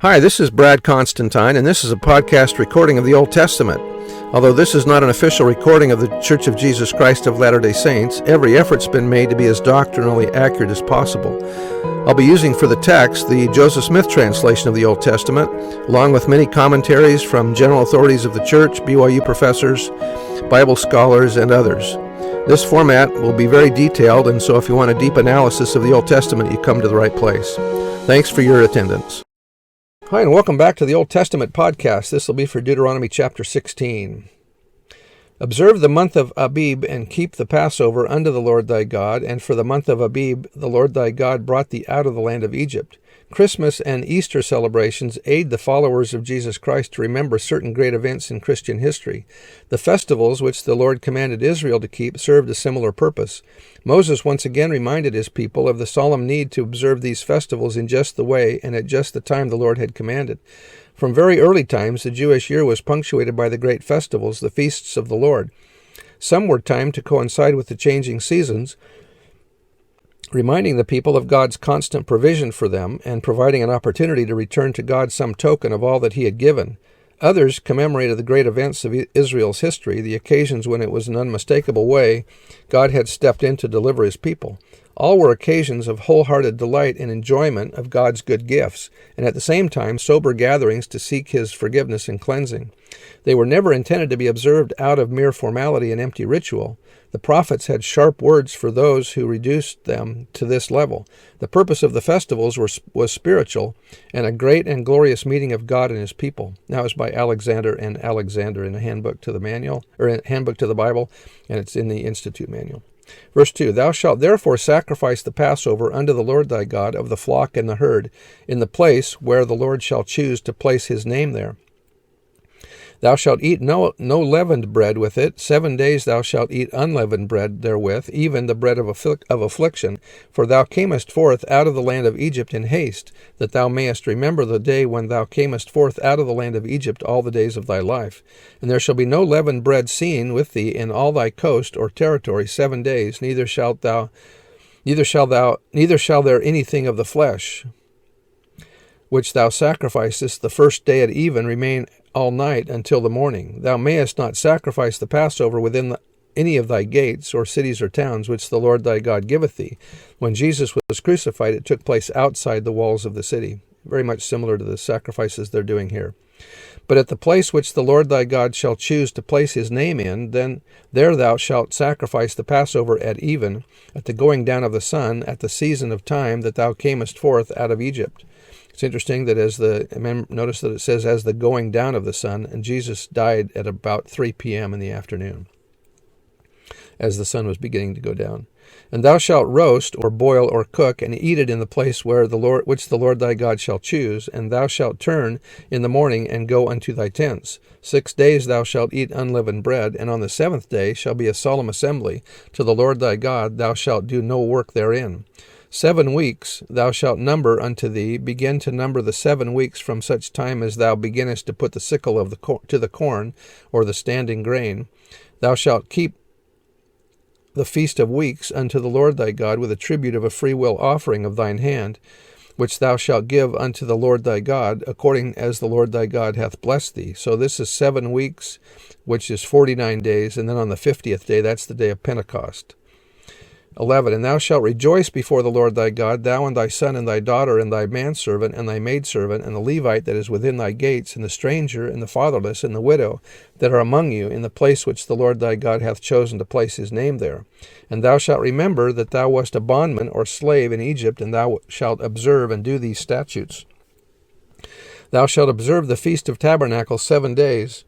Hi, this is Brad Constantine, and this is a podcast recording of the Old Testament. Although this is not an official recording of the Church of Jesus Christ of Latter-day Saints, every effort's been made to be as doctrinally accurate as possible. I'll be using for the text the Joseph Smith translation of the Old Testament, along with many commentaries from general authorities of the Church, BYU professors, Bible scholars, and others. This format will be very detailed, and so if you want a deep analysis of the Old Testament, you come to the right place. Thanks for your attendance. Hi, and welcome back to the Old Testament podcast. This will be for Deuteronomy chapter 16. Observe the month of Abib and keep the Passover unto the Lord thy God, and for the month of Abib the Lord thy God brought thee out of the land of Egypt. Christmas and Easter celebrations aid the followers of Jesus Christ to remember certain great events in Christian history. The festivals which the Lord commanded Israel to keep served a similar purpose. Moses once again reminded his people of the solemn need to observe these festivals in just the way and at just the time the Lord had commanded. From very early times, the Jewish year was punctuated by the great festivals, the feasts of the Lord. Some were timed to coincide with the changing seasons, reminding the people of God's constant provision for them and providing an opportunity to return to God some token of all that he had given. Others commemorated the great events of Israel's history, the occasions when it was an unmistakable way God had stepped in to deliver his people. All were occasions of wholehearted delight and enjoyment of God's good gifts, and at the same time sober gatherings to seek his forgiveness and cleansing. They were never intended to be observed out of mere formality and empty ritual. The prophets had sharp words for those who reduced them to this level. The purpose of the festivals was spiritual and a great and glorious meeting of God and his people. That was by Alexander and Alexander in a handbook to the manual, or in a handbook to the Bible, and it's in the Institute manual. Verse 2, Thou shalt therefore sacrifice the Passover unto the Lord thy God of the flock and the herd, in the place where the Lord shall choose to place his name there. Thou shalt eat no leavened bread with it. 7 days thou shalt eat unleavened bread therewith, even the bread of affliction. For thou camest forth out of the land of Egypt in haste, that thou mayest remember the day when thou camest forth out of the land of Egypt all the days of thy life. And there shall be no leavened bread seen with thee in all thy coast or territory 7 days, neither shall there anything of the flesh which thou sacrificest the first day at even remain all night until the morning. Thou mayest not sacrifice the Passover within any of thy gates, or cities or towns, which the Lord thy God giveth thee. When Jesus was crucified, it took place outside the walls of the city. Very much similar to the sacrifices they're doing here. But at the place which the Lord thy God shall choose to place his name in, then there thou shalt sacrifice the Passover at even, at the going down of the sun, at the season of time that thou camest forth out of Egypt. It's interesting that notice that it says as the going down of the sun, and Jesus died at about 3 p.m. in the afternoon, as the sun was beginning to go down. And thou shalt roast, or boil, or cook, and eat it in the place which the Lord thy God shall choose, and thou shalt turn in the morning and go unto thy tents. 6 days thou shalt eat unleavened bread, and on the 7th day shall be a solemn assembly to the Lord thy God. Thou shalt do no work therein. 7 weeks thou shalt number unto thee. Begin to number the 7 weeks from such time as thou beginnest to put the sickle to the corn, or the standing grain. Thou shalt keep the feast of weeks unto the Lord thy God with a tribute of a freewill offering of thine hand, which thou shalt give unto the Lord thy God, according as the Lord thy God hath blessed thee. So this is 7 weeks, which is 49 days, and then on the 50th day, that's the day of Pentecost. 11. And thou shalt rejoice before the Lord thy God, thou and thy son and thy daughter and thy manservant and thy maidservant and the Levite that is within thy gates, and the stranger and the fatherless and the widow that are among you, in the place which the Lord thy God hath chosen to place his name there. And thou shalt remember that thou wast a bondman or slave in Egypt, and thou shalt observe and do these statutes. Thou shalt observe the Feast of Tabernacles 7 days,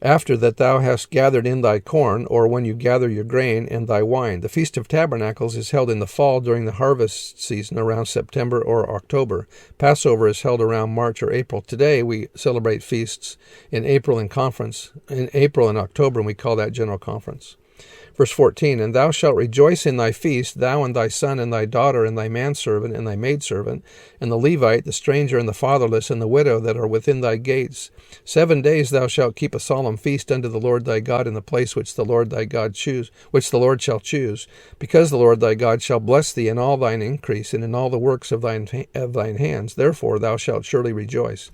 after that thou hast gathered in thy corn, or when you gather your grain and thy wine. The Feast of Tabernacles is held in the fall during the harvest season around September or October. Passover is held around March or April. Today we celebrate feasts in April and October, and we call that General Conference. Verse 14, And thou shalt rejoice in thy feast, thou and thy son and thy daughter and thy manservant and thy maidservant, and the Levite, the stranger and the fatherless, and the widow that are within thy gates. 7 days thou shalt keep a solemn feast unto the Lord thy God in the place which the Lord thy God which the Lord shall choose, because the Lord thy God shall bless thee in all thine increase and in all the works of thine hands. Therefore thou shalt surely rejoice.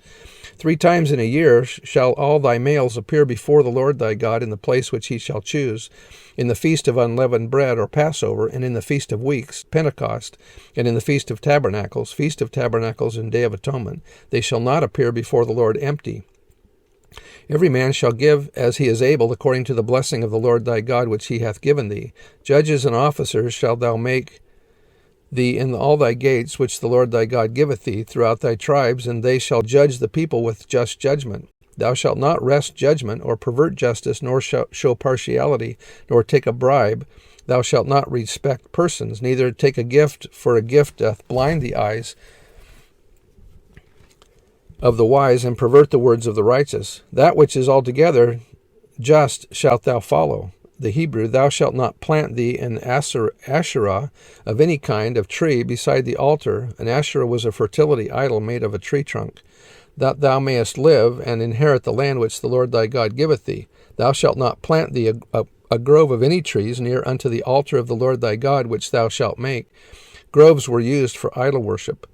3 times in a year shall all thy males appear before the Lord thy God in the place which he shall choose, in the feast of unleavened bread, or Passover, and in the feast of weeks, Pentecost, and in the feast of tabernacles, and Day of Atonement. They shall not appear before the Lord empty. Every man shall give as he is able, according to the blessing of the Lord thy God which he hath given thee. Judges and officers shalt thou make thee in all thy gates, which the Lord thy God giveth thee, throughout thy tribes, and they shall judge the people with just judgment. Thou shalt not wrest judgment, or pervert justice, nor show partiality, nor take a bribe. Thou shalt not respect persons, neither take a gift, for a gift doth blind the eyes of the wise, and pervert the words of the righteous. That which is altogether just shalt thou follow. The Hebrew, thou shalt not plant thee an Asherah of any kind of tree beside the altar. An Asherah was a fertility idol made of a tree trunk, that thou mayest live and inherit the land which the Lord thy God giveth thee. Thou shalt not plant thee a grove of any trees near unto the altar of the Lord thy God, which thou shalt make. Groves were used for idol worship.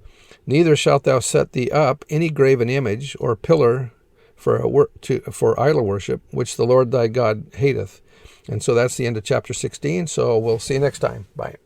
Neither shalt thou set thee up any graven image or pillar for idol worship, which the Lord thy God hateth. And so that's the end of chapter 16. So we'll see you next time. Bye.